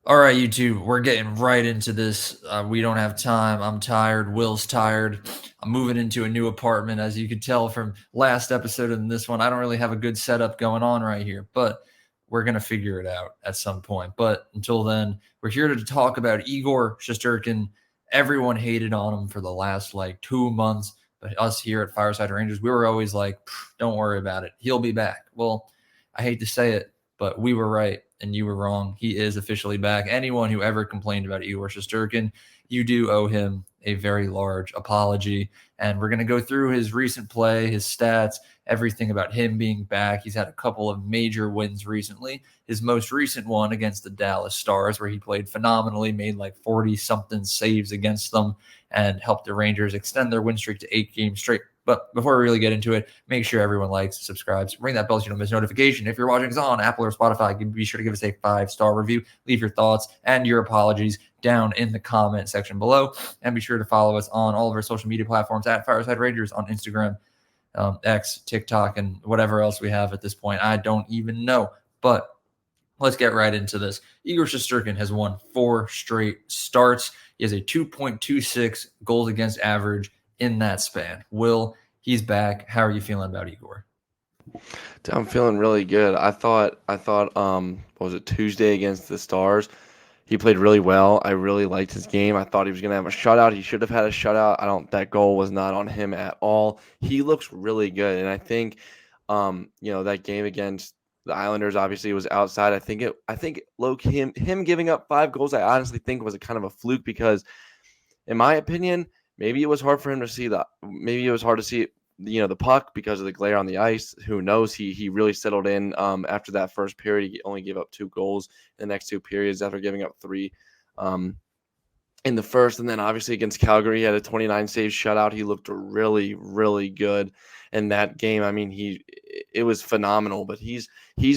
All right, you two, we're getting right into this. We don't have time. I'm tired. Will's tired. I'm moving into a new apartment, as you could tell from last episode and this one. I don't really have a good setup going on right here, but we're gonna figure it out at some point. But until then, we're here to talk about Igor Shesterkin. Everyone hated on him for the last like 2 months, but us here at Fireside Rangers, we were always like, "Don't worry about it. He'll be back." Well, I hate to say it, but we were right and you were wrong. He is officially back. Anyone who ever complained about Igor Shesterkin, you do owe him a very large apology. And we're going to go through his recent play, his stats, everything about him being back. He's had a couple of major wins recently. His most recent one against the Dallas Stars, where he played phenomenally, made like 40 something saves against them, and helped the Rangers extend their win streak to 8 games straight. But before we really get into it, make sure everyone likes, subscribes, ring that bell so you don't miss notification. If you're watching us on Apple or Spotify, be sure to give us a 5-star review. Leave your thoughts and your apologies down in the comment section below. And be sure to follow us on all of our social media platforms at Fireside Rangers on Instagram, X, TikTok, and whatever else we have at this point. I don't even know. But let's get right into this. Igor Shesterkin has won 4 straight starts. He has a 2.26 goals against average in that span. Will, he's back. How are you feeling about Igor? I'm feeling really good. What was it, Tuesday against the Stars? He played really well. I really liked his game. I thought he was going to have a shutout. He should have had a shutout. That goal was not on him at all. He looks really good. And I think, that game against the Islanders obviously was outside. I think him giving up 5 goals, I honestly think was a kind of a fluke because in my opinion, maybe it was hard for him to see maybe it was hard to see the puck because of the glare on the ice. Who knows? He really settled in after that first period. He only gave up 2 goals in the next 2 periods after giving up 3 in the first. And then obviously against Calgary, he had a 29 save shutout. He looked really, really good in that game. I mean, it was phenomenal, but he's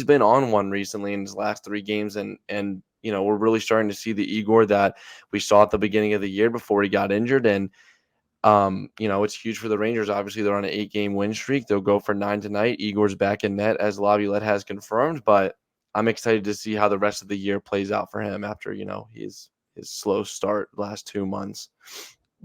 been on one recently in his last 3 games, and we're really starting to see the Igor that we saw at the beginning of the year before he got injured. And it's huge for the Rangers. Obviously, they're on an 8-game win streak. They'll go for 9 tonight. Igor's back in net, as Laviolette has confirmed, but I'm excited to see how the rest of the year plays out for him after, his slow start last 2 months.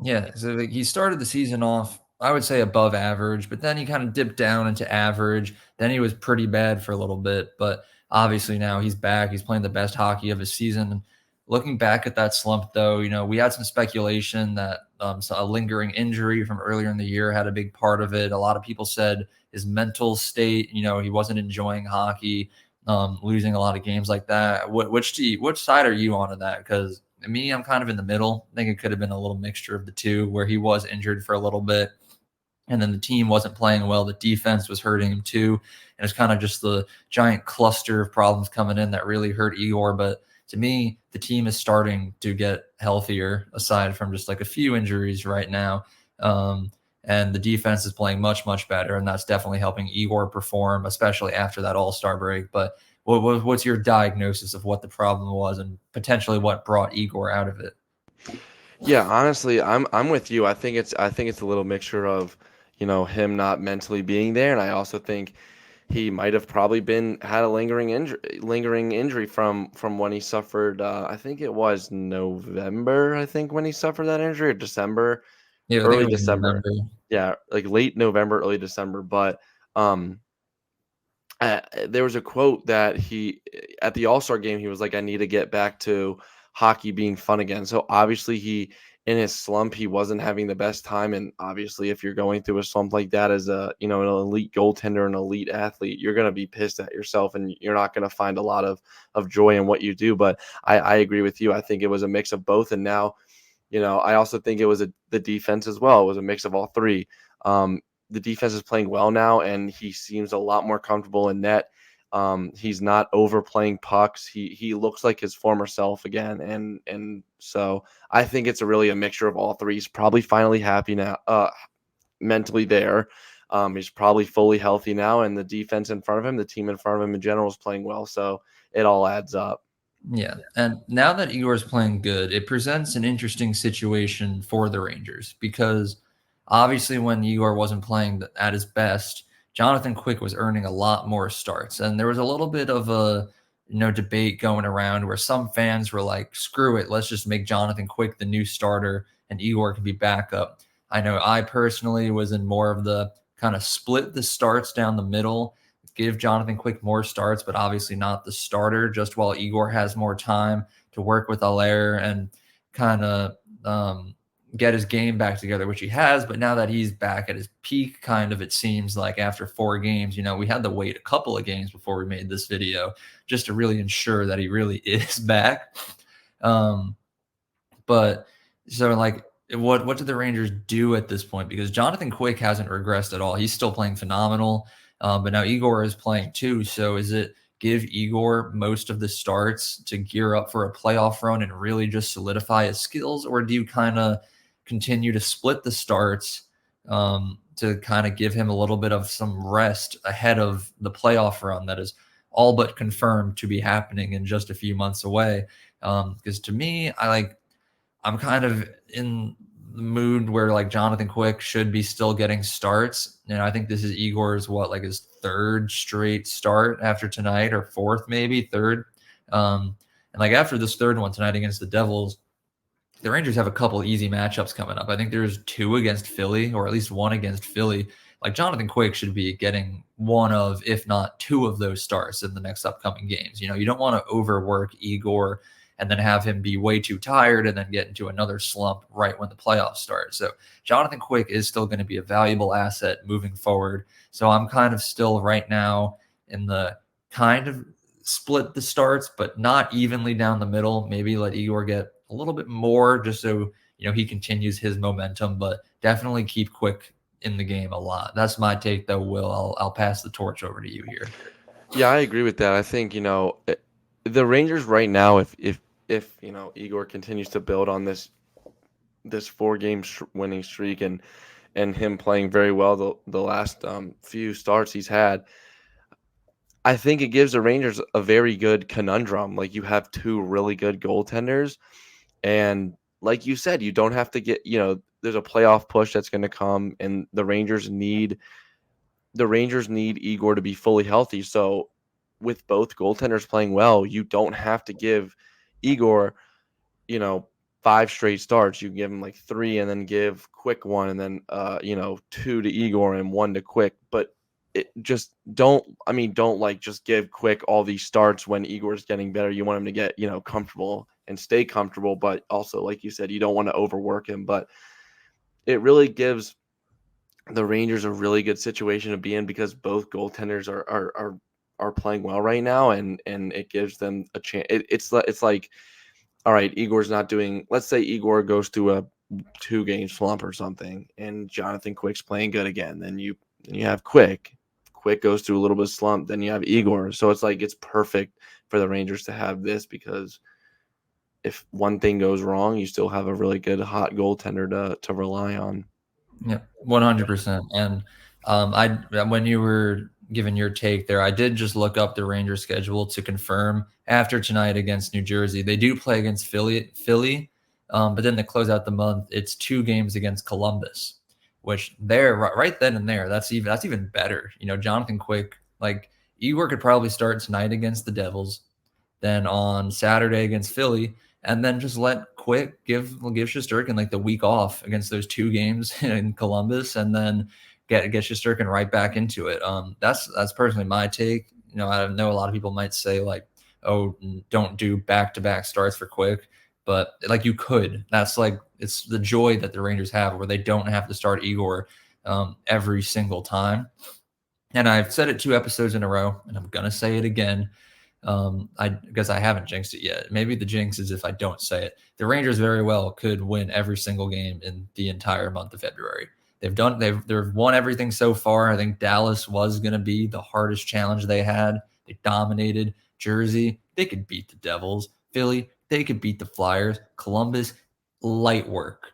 Yeah, so he started the season off, I would say above average, but then he kind of dipped down into average. Then he was pretty bad for a little bit, but obviously now he's back. He's playing the best hockey of his season. And looking back at that slump, though, we had some speculation that a lingering injury from earlier in the year had a big part of it. A lot of people said his mental state, he wasn't enjoying hockey, losing a lot of games like that. Which side are you on of that? Because me, I'm kind of in the middle. I think it could have been a little mixture of the two, where he was injured for a little bit, and then the team wasn't playing well. The defense was hurting him too, and it's kind of just the giant cluster of problems coming in that really hurt Igor. But to me, the team is starting to get healthier, aside from just like a few injuries right now. And the defense is playing much, much better, and that's definitely helping Igor perform, especially after that All-Star break. But what's your diagnosis of what the problem was and potentially what brought Igor out of it? Yeah, honestly, I'm with you. I think it's a little mixture of, him not mentally being there, and I also think he might have probably had a lingering injury from when he suffered. I think it was November. I think when he suffered that injury, or December, Yeah, I think early it was December. November. Yeah, like late November, early December. But um, there was a quote that he at the All-Star game, he was like, "I need to get back to hockey being fun again." So obviously he in his slump, he wasn't having the best time. And obviously if you're going through a slump like that as an elite goaltender, an elite athlete, you're gonna be pissed at yourself and you're not gonna find a lot of joy in what you do. But I agree with you. I think it was a mix of both. And now, I also think it was the defense as well. It was a mix of all three. The defense is playing well now, and he seems a lot more comfortable in net. He's not overplaying pucks. He looks like his former self again, and so I think it's really a mixture of all three. He's probably finally happy now, mentally there. He's probably fully healthy now, and the defense in front of him, the team in front of him in general, is playing well. So it all adds up. Yeah, and now that Igor's playing good, it presents an interesting situation for the Rangers because obviously when Igor wasn't playing at his best, Jonathan Quick was earning a lot more starts, and there was a little bit of a debate going around where some fans were like, screw it, let's just make Jonathan Quick the new starter and Igor can be backup. I know I personally was in more of the kind of split the starts down the middle, give Jonathan Quick more starts, but obviously not the starter, just while Igor has more time to work with Allaire and kind of get his game back together, which he has. But now that he's back at his peak, kind of, it seems like after 4 games, we had to wait a couple of games before we made this video just to really ensure that he really is back. But so like, what do the Rangers do at this point? Because Jonathan Quick hasn't regressed at all. He's still playing phenomenal. But now Igor is playing too. So is it give Igor most of the starts to gear up for a playoff run and really just solidify his skills? Or do you kind of continue to split the starts to kind of give him a little bit of some rest ahead of the playoff run that is all but confirmed to be happening in just a few months away? Because to me, I'm kind of in the mood where like Jonathan Quick should be still getting starts. And I think this is Igor's his third straight start after tonight, or fourth, maybe third. And like after this third one tonight against the Devils, the Rangers have a couple easy matchups coming up. I think there's 2 against Philly, or at least 1 against Philly. Like Jonathan Quick should be getting one of, if not 2 of those starts in the next upcoming games. You don't want to overwork Igor and then have him be way too tired and then get into another slump right when the playoffs start. So Jonathan Quick is still going to be a valuable asset moving forward. So I'm kind of still right now in the kind of split the starts, but not evenly down the middle. Maybe let Igor get a little bit more just so he continues his momentum, but definitely keep Quick in the game a lot. That's my take, though. Will, I'll pass the torch over to you here. Yeah, I agree with that. I think the Rangers right now, if Igor continues to build on this 4-game winning streak and him playing very well the last few starts he's had, I think it gives the Rangers a very good conundrum. Like, you have 2 really good goaltenders, and like you said, you don't have to get there's a playoff push that's going to come, and the Rangers need Igor to be fully healthy. So with both goaltenders playing well, you don't have to give Igor, 5 straight starts. You give him like 3 and then give Quick 1 and then 2 to Igor and 1 to Quick. But it just don't just give Quick all these starts when Igor's getting better. You want him to get, comfortable and stay comfortable, but also, like you said, you don't want to overwork him. But it really gives the Rangers a really good situation to be in because both goaltenders are playing well right now, and it gives them a chance. It's like, all right, Igor's not doing. Let's say Igor goes through a 2-game slump or something, and Jonathan Quick's playing good again. Then you have Quick. Quick goes through a little bit of slump. Then you have Igor. So it's like it's perfect for the Rangers to have this because if one thing goes wrong, you still have a really good hot goaltender to rely on. Yeah, 100%. And when you were giving your take there, I did just look up the Rangers schedule to confirm after tonight against New Jersey. They do play against Philly, but then to close out the month, it's 2 games against Columbus, which there right then and there, that's even better. Jonathan Quick, like Igor could probably start tonight against the Devils, then on Saturday against Philly, and then just let Quick give Shesterkin like the week off against those 2 games in Columbus, and then get Shesterkin right back into it. That's personally my take. I know a lot of people might say like, oh, don't do back-to-back starts for Quick, but like you could. That's like it's the joy that the Rangers have where they don't have to start Igor every single time. And I've said it 2 episodes in a row, and I'm gonna say it again. Because I haven't jinxed it yet. Maybe the jinx is if I don't say it. The Rangers very well could win every single game in the entire month of February. They've won everything so far. I think Dallas was going to be the hardest challenge they had. They dominated. Jersey, they could beat the Devils. Philly, they could beat the Flyers. Columbus, light work.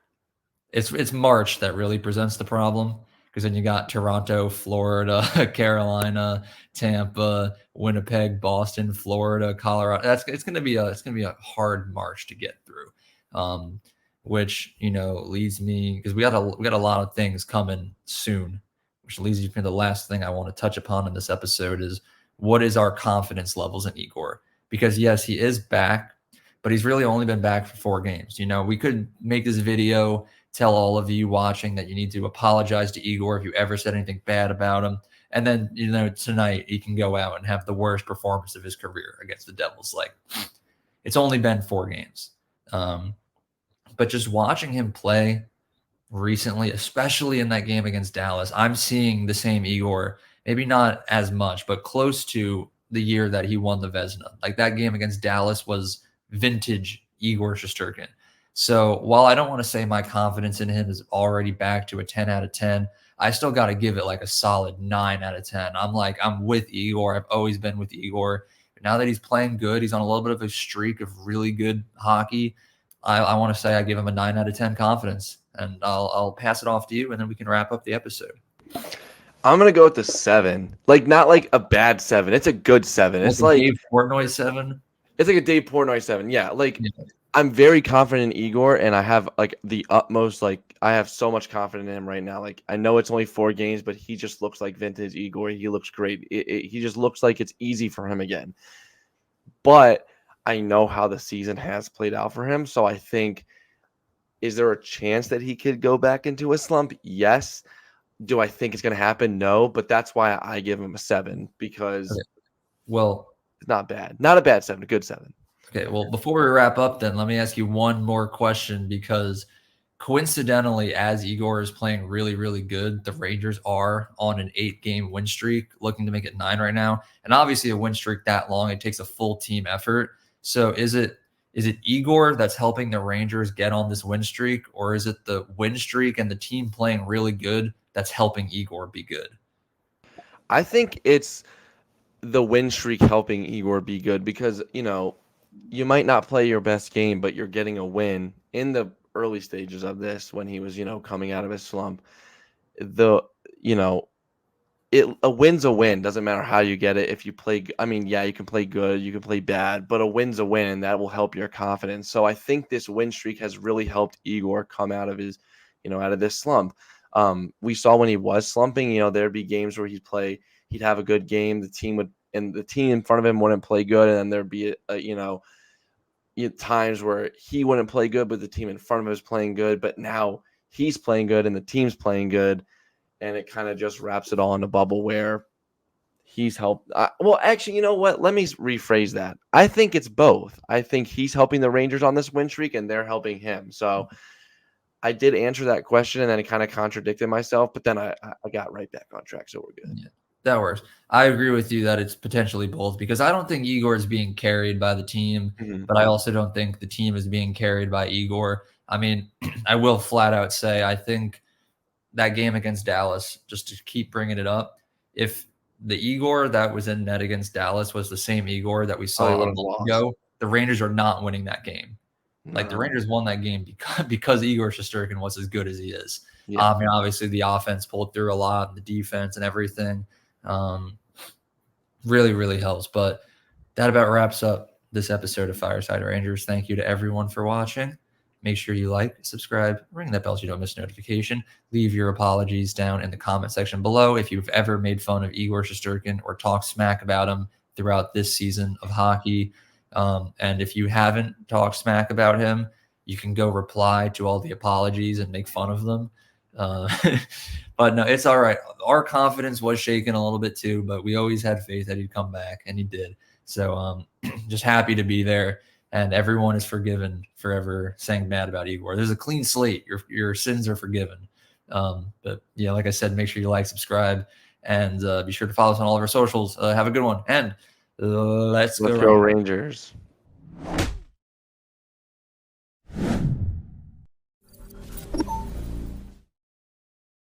It's March that really presents the problem. Because then you got Toronto, Florida, Carolina, Tampa, Winnipeg, Boston, Florida, Colorado. It's gonna be a hard march to get through, which leads me because we got a lot of things coming soon, which leads me to the last thing I want to touch upon in this episode is what is our confidence levels in Igor? because yes, he is back, but he's really only been back for 4 games. We could make this video, tell all of you watching that you need to apologize to Igor if you ever said anything bad about him. And then, tonight he can go out and have the worst performance of his career against the Devils. Like, it's only been 4 games. But just watching him play recently, especially in that game against Dallas, I'm seeing the same Igor, maybe not as much, but close to the year that he won the Vezina. Like, that game against Dallas was vintage Igor Shesterkin. So while I don't want to say my confidence in him is already back to a 10 out of 10, I still got to give it like a solid 9 out of 10. I'm with Igor. I've always been with Igor. But now that he's playing good, he's on a little bit of a streak of really good hockey. I want to say I give him a 9 out of 10 confidence. And I'll pass it off to you, and then we can wrap up the episode. I'm gonna go with the 7. Like, not like a bad 7. It's a good 7. It's like Dave Portnoy 7. It's like a Dave Portnoy 7. Yeah, Yeah. I'm very confident in Igor, and I have like the utmost, I have so much confidence in him right now. Like, I know it's only 4 games, but he just looks like vintage Igor. He looks great. He just looks like it's easy for him again. But I know how the season has played out for him, so I think, is there a chance that he could go back into a slump? Yes. Do I think it's going to happen? No, but that's why I give him a 7, because it's not bad. Not a bad 7, a good 7. Okay, well, before we wrap up, then let me ask you one more question, because coincidentally, as Igor is playing really, really good, the Rangers are on an 8-game win streak, looking to make it 9 right now. And obviously, a win streak that long, it takes a full team effort. So is it Igor that's helping the Rangers get on this win streak, or is it the win streak and the team playing really good that's helping Igor be good? I think it's the win streak helping Igor be good, because, you might not play your best game, but you're getting a win in the early stages of this when he was, coming out of his slump. A win's a win. Doesn't matter how you get it. If you play, you can play good, you can play bad, but a win's a win, and that will help your confidence. So I think this win streak has really helped Igor come out of his, out of this slump. We saw when he was slumping, there'd be games where he'd have a good game. The team in front of him wouldn't play good. And then there'd be, times where he wouldn't play good, but the team in front of him is playing good. But now he's playing good and the team's playing good. And it kind of just wraps it all in a bubble where he's helped. Well, actually, you know what? Let me rephrase that. I think it's both. I think he's helping the Rangers on this win streak, and they're helping him. So I did answer that question, and then it kind of contradicted myself, but then I got right back on track, so we're good. Yeah, that works. I agree with you that it's potentially both, because I don't think Igor is being carried by the team, but I also don't think the team is being carried by Igor. I mean, I will flat out say I think that game against Dallas, just to keep bringing it up, if the Igor that was in net against Dallas was the same Igor that we saw a month ago, the Rangers are not winning that game. Like, the Rangers won that game because Igor Shesterkin was as good as he is. Yeah. I mean, obviously the offense pulled through a lot, and the defense and everything really, really helps. But that about wraps up this episode of Fireside Rangers. Thank you to everyone for watching. Make sure you like, subscribe, ring that bell so you don't miss a notification. Leave your apologies down in the comment section below if you've ever made fun of Igor Shesterkin or talked smack about him throughout this season of hockey. And if you haven't talked smack about him, you can go reply to all the apologies and make fun of them. But no, it's all right. Our confidence was shaken a little bit too, but we always had faith that he'd come back, and he did. So just happy to be there, and everyone is forgiven for ever saying bad about Igor. There's a clean slate. Your sins are forgiven. But yeah, like I said, make sure you like, subscribe, and be sure to follow us on all of our socials. Have a good one, and let's go Rangers.